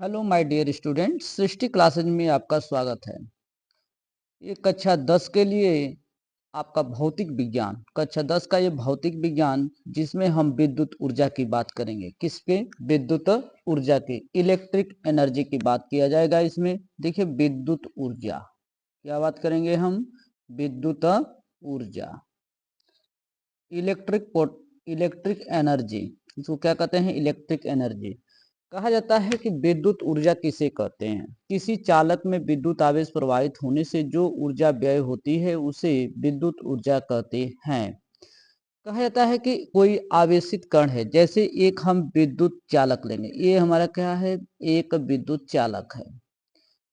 Hello my dear students, Srishti classes में आपका स्वागत है। ये कक्षा 10 के लिए आपका भौतिक विज्ञान कक्षा 10 का ये भौतिक विज्ञान जिसमें हम विद्युत ऊर्जा की बात करेंगे। किस पे? विद्युत ऊर्जा की, इलेक्ट्रिक एनर्जी की बात किया जाएगा। इसमें देखिए विद्युत ऊर्जा क्या बात करेंगे हम? विद्युत ऊर्जा, इलेक्ट्रिक एनर्जी, इसको क्या कहते हैं? Electric energy. कहा जाता है कि विद्युत ऊर्जा किसे कहते हैं? किसी चालक में विद्युत आवेश प्रवाहित होने से जो ऊर्जा व्यय होती है उसे विद्युत ऊर्जा कहते हैं। कहा जाता है कि कोई आवेशित कण है, जैसे एक हम विद्युत चालक लेंगे, ये हमारा क्या है? एक विद्युत चालक है।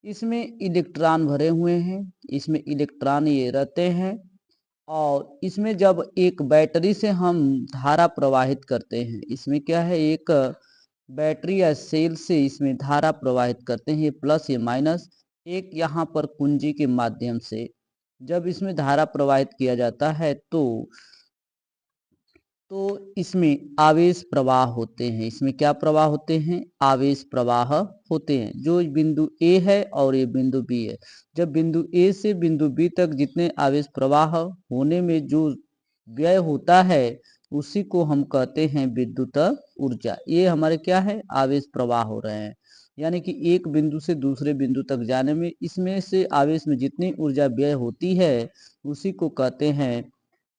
इसमें इलेक्ट्रॉन भरे हुए हैं, इसमें इलेक्ट्रॉन ये रहते हैं, और इसमें जब एक बैटरी से हम धारा प्रवाहित करते हैं, इसमें क्या है? एक बैटरी या सेल से इसमें धारा प्रवाहित करते हैं, ये प्लस ये माइनस, एक यहाँ पर कुंजी के माध्यम से जब इसमें धारा प्रवाहित किया जाता है तो इसमें आवेश प्रवाह होते हैं। इसमें क्या प्रवाह होते हैं? आवेश प्रवाह होते हैं। जो बिंदु ए है और ये बिंदु बी है, जब बिंदु ए से बिंदु बी तक जितने आवेश प्रवाह होने में जो व्यय होता है उसी को हम कहते हैं विद्युत ऊर्जा। ये हमारे क्या है? आवेश प्रवाह हो रहे हैं, यानी कि एक बिंदु से दूसरे बिंदु तक जाने में इसमें से आवेश में जितनी ऊर्जा व्यय होती है उसी को कहते हैं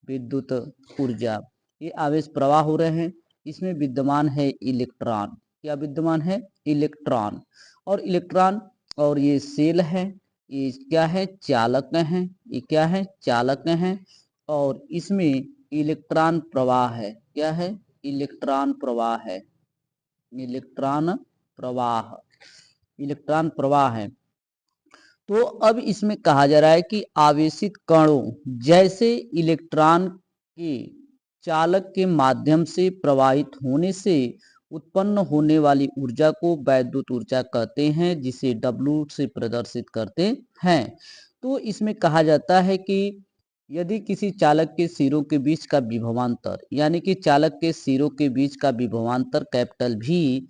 विद्युत ऊर्जा। ये आवेश प्रवाह हो रहे हैं, इसमें विद्यमान है इलेक्ट्रॉन। क्या विद्यमान है? इलेक्ट्रॉन। और इलेक्ट्रॉन, और ये सेल है, ये क्या है? चालक हैं। ये क्या है? चालक हैं। और इसमें इलेक्ट्रॉन प्रवाह है। क्या है? इलेक्ट्रॉन प्रवाह है। इलेक्ट्रॉन प्रवाह, इलेक्ट्रॉन प्रवाह है। तो अब इसमें कहा जा रहा है कि आवेशित कणों जैसे इलेक्ट्रॉन के चालक के माध्यम से प्रवाहित होने से उत्पन्न होने वाली ऊर्जा को वैद्युत ऊर्जा कहते हैं, जिसे W से प्रदर्शित करते हैं। तो इसमें कहा जाता है कि यदि किसी चालक के सिरों के बीच का विभवांतर, यानी कि चालक के सिरों के बीच का विभवांतर कैपिटल V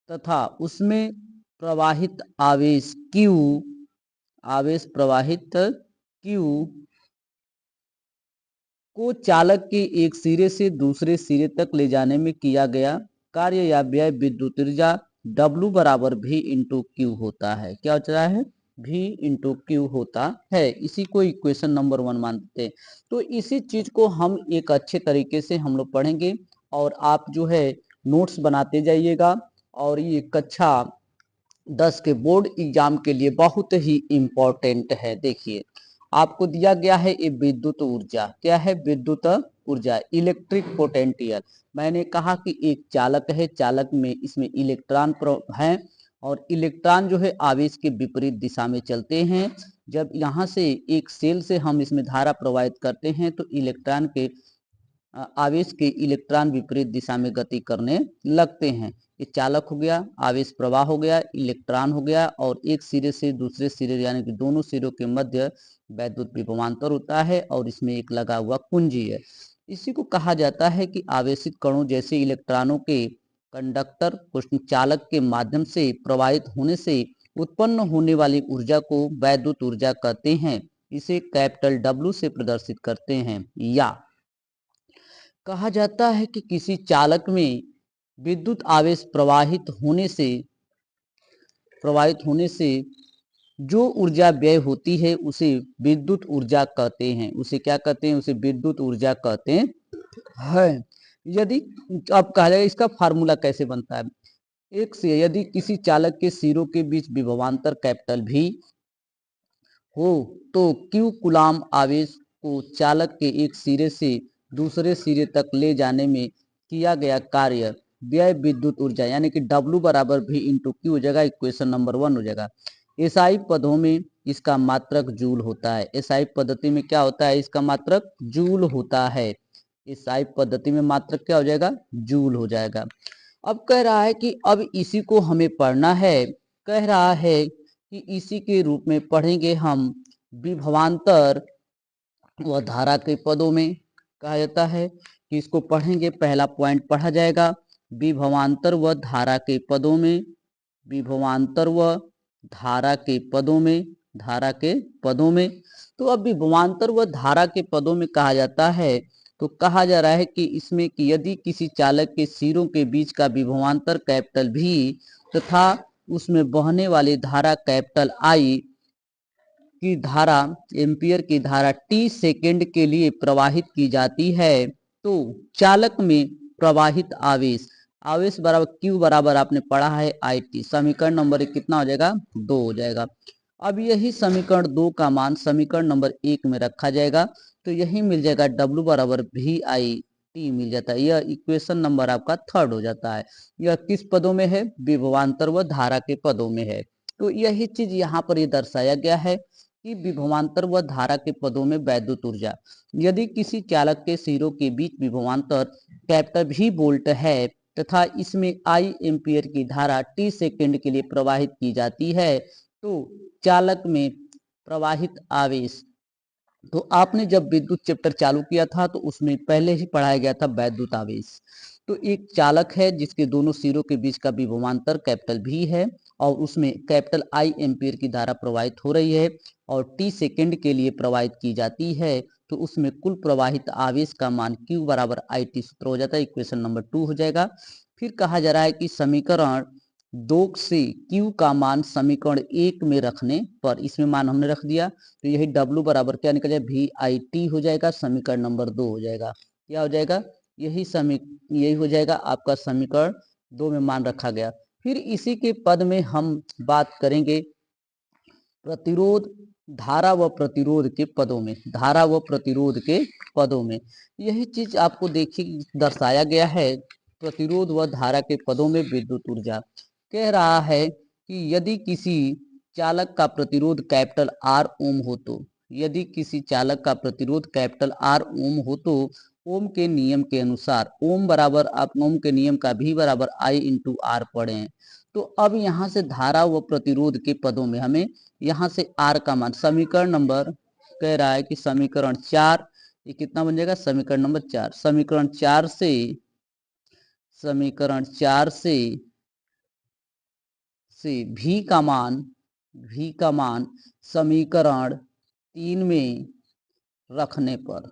तथा उसमें प्रवाहित आवेश Q, आवेश प्रवाहित Q को चालक के एक सिरे से दूसरे सिरे तक ले जाने में किया गया कार्य या व्यय विद्युत ऊर्जा W बराबर V इंटू क्यू होता है। क्या होता है? V इंटू क्यू होता है। इसी को इक्वेशन नंबर 1 मानते हैं। तो इसी चीज को हम एक अच्छे तरीके से हम लोग पढ़ेंगे, और आप जो है नोट्स बनाते जाइएगा, और ये कक्षा 10 के बोर्ड एग्जाम के लिए बहुत ही इम्पोर्टेंट है। देखिए आपको दिया गया है ये विद्युत ऊर्जा। क्या है? विद्युत ऊर्जा, इलेक्ट्रिक पोटेंशियल। मैंने कहा कि एक चालक है, चालक में इसमें इलेक्ट्रॉन है, और इलेक्ट्रॉन जो है आवेश के विपरीत दिशा में चलते हैं। जब यहाँ से एक सेल से हम इसमें धारा प्रवाहित करते हैं तो इलेक्ट्रॉन के आवेश के इलेक्ट्रॉन विपरीत दिशा में गति करने लगते हैं। ये चालक हो गया, आवेश प्रवाह हो गया, इलेक्ट्रॉन हो गया, और एक सिरे से दूसरे सिरे यानी कि दोनों सिरों के मध्य वैद्युत विभवांतर होता है, और इसमें एक लगा हुआ कुंजी है। इसी को कहा जाता है कि आवेशित कणों जैसे इलेक्ट्रॉनों के कंडक्टर चालक के माध्यम से प्रवाहित होने से उत्पन्न होने वाली ऊर्जा को वैद्युत ऊर्जा कहते हैं। इसे कैपिटल W से प्रदर्शित करते हैं। या कहा जाता है कि किसी चालक में विद्युत आवेश प्रवाहित होने से जो ऊर्जा व्यय होती है उसे विद्युत ऊर्जा कहते हैं। उसे क्या कहते हैं? उसे विद्युत ऊर्जा कहते हैं। यदि अब कहा जाएगा इसका फार्मूला कैसे बनता है? एक से यदि किसी चालक के सिरों के बीच विभवांतर कैपिटल V हो तो Q कूलाम आवेश को चालक के एक सिरे से दूसरे सिरे तक ले जाने में किया गया कार्य व्यय विद्युत ऊर्जा, यानी कि W बराबर V इंटू क्यू हो जाएगा। इक्वेशन नंबर 1 हो जाएगा। एसआई पदों में इसका मात्रक जूल होता है। एसआई पद्धति में क्या होता है? इसका मात्रक जूल होता है। एसआई पद्धति में मात्रक क्या हो जाएगा? जूल हो जाएगा। अब कह रहा है कि अब इसी को हमें पढ़ना है। कह रहा है कि इसी के रूप में पढ़ेंगे हम विभवांतर व धारा के पदों में। कहा जाता है कि इसको पढ़ेंगे, पहला पॉइंट पढ़ा जाएगा विभवांतर व धारा के पदों में। विभवांतर व धारा के पदों में, धारा के पदों में। तो अब विभवांतर व धारा के पदों में कहा जाता है, तो कहा जा रहा है कि इसमें कि यदि किसी चालक के सिरों के बीच का विभवांतर कैपिटल भी तथा उसमें बहने वाली धारा कैपिटल आई की धारा, एम्पियर की धारा टी सेकेंड के लिए प्रवाहित की जाती है, तो चालक में प्रवाहित आवेश, आवेश बराबर क्यू बराबर आपने पढ़ा है आई टी, समीकरण नंबर 1 कितना हो जाएगा, 2 हो जाएगा। अब यही समीकरण 2 का मान समीकरण नंबर 1 में रखा जाएगा, तो यही मिल जाएगा डब्ल्यू बराबर वी आई टी मिल जाता है। यह इक्वेशन नंबर आपका 3rd हो जाता है। यह किस पदों में है, विभवांतर व धारा के पदों में है। तो यही चीज यहाँ पर ये दर्शाया गया है कि विभवांतर व धारा के पदों में वैद्युत ऊर्जा, यदि किसी चालक के सिरों के बीच विभवांतर कैपिटल भी वोल्ट है तथा इसमें आई एम्पियर की धारा टी सेकेंड के लिए प्रवाहित की जाती है, तो चालक में प्रवाहित आवेश, तो आपने जब विद्युत चैप्टर चालू किया था तो उसमें पहले ही पढ़ाया गया था वैद्युत आवेश। तो एक चालक है जिसके दोनों सिरों के बीच का विभवांतर कैपिटल भी है और उसमें कैपिटल आई एम्पियर की धारा प्रवाहित हो रही है और टी सेकेंड के लिए प्रवाहित की जाती है, तो उसमें कुल प्रवाहित आवेश का मान Q बराबर आई टी सूत्र हो जाता है, इक्वेशन नंबर 2 हो जाएगा। फिर कहा जा रहा है कि समीकरण 2 से Q का मान समीकरण 1 में रखने पर, इसमें मान हमने रख दिया, तो यही W बराबर क्या निकल जाएगा, वी आई टी हो जाएगा, समीकरण नंबर 2 हो जाएगा। क्या हो जाएगा, यही हो जाएगा आपका समीकरण 2 में मान रखा गया। फिर इसी के पद में हम बात करेंगे प्रतिरोध, धारा व प्रतिरोध के पदों में, धारा व प्रतिरोध के पदों में यही चीज आपको देखिए दर्शाया गया है। प्रतिरोध व धारा के पदों में विद्युत ऊर्जा कह रहा है कि यदि किसी चालक का प्रतिरोध कैपिटल आर ओम हो तो, यदि किसी चालक का प्रतिरोध कैपिटल आर ओम हो तो ओम के नियम के अनुसार, ओम बराबर आप ओम के नियम का भी बराबर आई इंटू आर पढ़े। तो अब यहाँ से धारा व प्रतिरोध के पदों में हमें यहाँ से आर का मान, समीकरण नंबर कह रहा है कि समीकरण 4, ये कितना बन जाएगा, समीकरण नंबर 4, समीकरण 4 से, समीकरण 4 से भी का मान, भी का मान समीकरण 3 में रखने पर,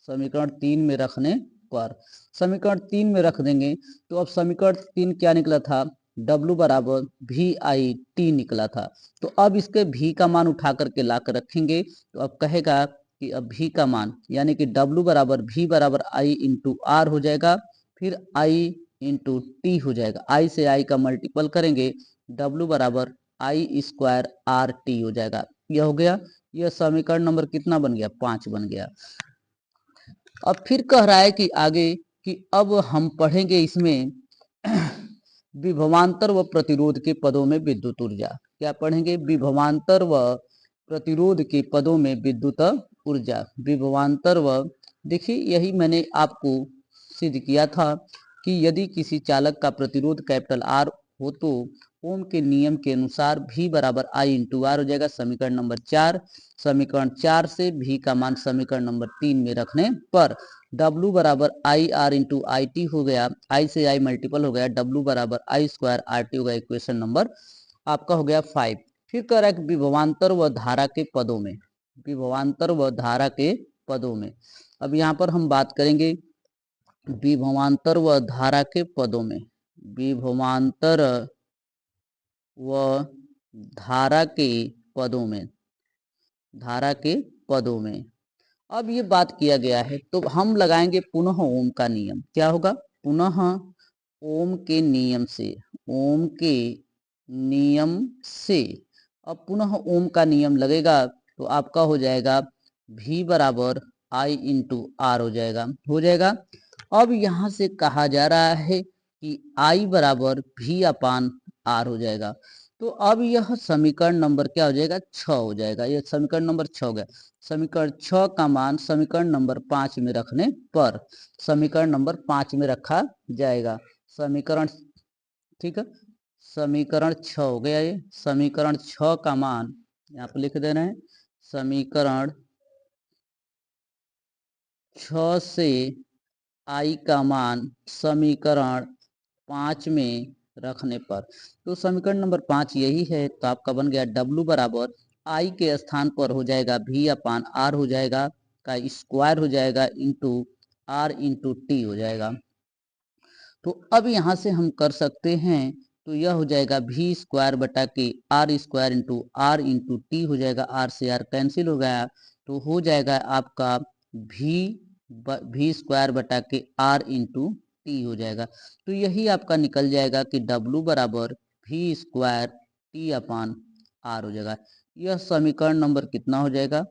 समीकरण 3 में रखने पर, समीकरण 3 में रख देंगे तो अब समीकरण 3 क्या निकला था, W बराबर वी आई टी निकला था। तो अब इसके भी का मान उठा करके ला कर रखेंगे, तो अब कहेगा कि अब भी का मान यानी कि W बराबर वी बराबर आई इंटू आर हो जाएगा, फिर आई इंटू टी हो जाएगा, आई से आई का मल्टीपल करेंगे, W बराबर आई स्क्वायर आर टी हो जाएगा। यह हो गया, यह समीकरण नंबर कितना बन गया, 5 बन गया। अब फिर कह रहा है कि आगे कि अब हम पढ़ेंगे इसमें विभवांतर व प्रतिरोध के पदों में विद्युत ऊर्जा। क्या पढ़ेंगे, विभवांतर व प्रतिरोध के पदों में विद्युत ऊर्जा, विभवांतर व, देखिए यही मैंने आपको सिद्ध किया था कि यदि किसी चालक का प्रतिरोध कैपिटल आर हो तो ओम के नियम के अनुसार भी बराबर आई इंटू आर हो जाएगा, समीकरण नंबर 4, समीकरण 4 से भी का मान समीकरण नंबर 3 में रखने पर W बराबर I R into I T हो गया, आई से आई मल्टीपल हो गया, W बराबर आई स्क्वायर आर टी हो गया, इक्वेशन नंबर आपका हो गया 5। फिर कह रहा है कि विभवांतर व धारा के पदों में, विभवांतर व धारा के पदों में, अब यहाँ पर हम बात करेंगे विभवांतर व धारा के पदों में, विभवांतर व धारा के पदों में, धारा के पदों में अब ये बात किया गया है, तो हम लगाएंगे पुनः ओम का नियम। क्या होगा, पुनः ओम के नियम से, ओम के नियम से, अब पुनः ओम का नियम लगेगा तो आपका हो जाएगा V बराबर आई इंटू आर हो जाएगा। अब यहाँ से कहा जा रहा है कि I बराबर V अपान आर हो जाएगा। तो अब यह समीकरण नंबर क्या हो जाएगा, 6 हो जाएगा। यह समीकरण नंबर 6 हो गया। समीकरण 6 का मान समीकरण नंबर 5 में रखने पर, समीकरण नंबर 5 में रखा जाएगा। समीकरण, ठीक है, समीकरण 6 हो गया। ये समीकरण 6 का मान यहाँ पर लिख दे रहे हैं, समीकरण 6 से आई का मान समीकरण 5 में रखने पर। तो समीकरण नंबर 5 यही है। तो आपका बन गया W बराबर I के स्थान पर हो जाएगा V अपान R हो जाएगा का स्क्वायर हो जाएगा इंटू R इंटू टी हो जाएगा। तो अब यहाँ से हम कर सकते हैं, तो यह हो जाएगा V स्क्वायर बटा के R स्क्वायर इंटू टी हो जाएगा। R से R कैंसिल हो गया, तो हो जाएगा आपका V स्क्वायर बटा के R इंटू टी हो जाएगा। तो यही आपका निकल जाएगा कि W बराबर V स्क्वायर टी अपान R हो जाएगा। यह समीकरण नंबर कितना हो जाएगा?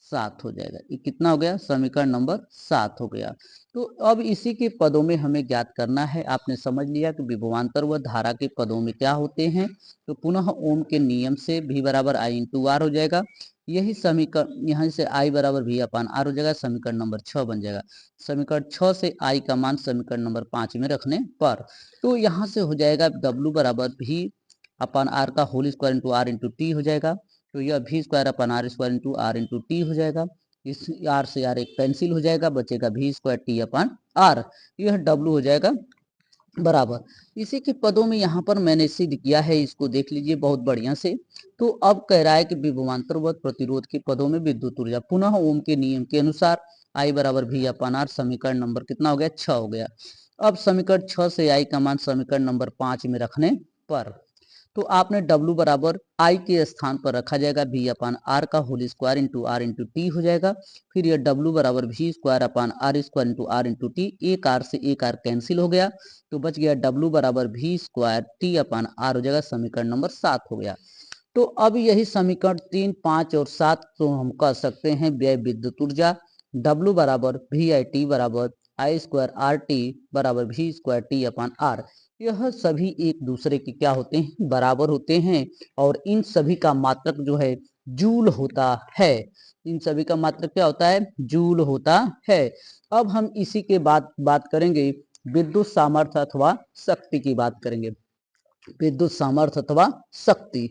7 हो जाएगा। ये कितना हो गया? समीकरण नंबर 7 हो गया। तो अब इसी के पदों में हमें ज्ञात करना है। आपने समझ लिया कि विभवांतर व धारा के पदों में क्या होते हैं। तो पुनः ओम के नियम से V बराबर I इंटू आर हो जाएगा। यही समीकरण यहाँ से I बराबर V अपान आर हो जाएगा। समीकरण नंबर 6 बन जाएगा। समीकरण 6 से I का मान समीकरण नंबर 5 में रखने पर, तो यहाँ से हो जाएगा W बराबर V अपान आर का whole square into R into T हो जाएगा। तो यह V square upon R into T हो जाएगा। इस आर से आर एक कैंसिल हो जाएगा, बचेगा V square T upon R. यह W हो जाएगा बराबर। इसी के पदों में यहाँ पर मैंने सिद्ध किया है, इसको देख लीजिए बहुत बढ़िया से। तो अब कह रहा है कि विभवांतर व प्रतिरोध के पदों में विद्युत ऊर्जा पुनः ओम के नियम के अनुसार I बराबर V अपन आर। समीकरण नंबर कितना हो गया? 6 हो गया। अब समीकरण 6 से I का मान समीकरण नंबर 5 में रखने पर, तो आपने W बराबर I के स्थान पर रखा जाएगा V अपान आर का whole square into R into T हो जाएगा। फिर यह W बराबर V square upon R square into R into T, एक आर से एक आर कैंसिल हो गया, तो बच गया W बराबर V square T upon R हो जाएगा। समीकरण नंबर 7 हो गया। तो अब यही समीकरण 3, 5 और 7 तो हम कह सकते हैं व्यय विद्युत ऊर्जा W बराबर VIT बराबर I स्क्वायर आर टी बराबर V square T upon R. यह सभी एक दूसरे के क्या होते हैं? बराबर होते हैं। और इन सभी का मात्रक जो है जूल होता है। इन सभी का मात्रक क्या होता है? जूल होता है। अब हम इसी के बात करेंगे विद्युत सामर्थ्य अथवा शक्ति की बात करेंगे। विद्युत सामर्थ्य अथवा शक्ति।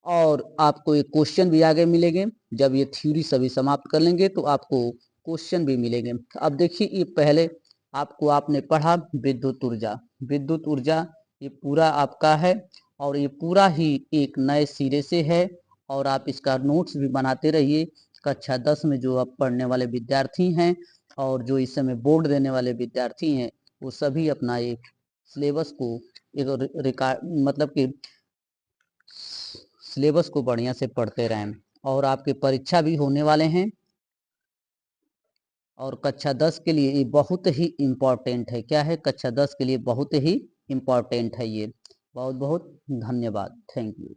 और आपको एक क्वेश्चन भी आगे मिलेंगे। जब ये थ्योरी सभी समाप्त कर लेंगे तो आपको क्वेश्चन भी मिलेंगे। अब देखिए, ये पहले आपने पढ़ा विद्युत ऊर्जा। विद्युत ऊर्जा ये पूरा आपका है, और ये पूरा ही एक नए सिरे से है। और आप इसका नोट्स भी बनाते रहिए। कक्षा 10 में जो आप पढ़ने वाले विद्यार्थी हैं और जो इस समय बोर्ड देने वाले विद्यार्थी हैं, वो सभी अपना एक सिलेबस को एक रिकॉर्ड मतलब कि सिलेबस को बढ़िया से पढ़ते रहें। और आपके परीक्षा भी होने वाले हैं, और कक्षा 10 के लिए ये बहुत ही इम्पोर्टेंट है। क्या है? कक्षा 10 के लिए बहुत ही इम्पोर्टेंट है ये। बहुत बहुत धन्यवाद। Thank you.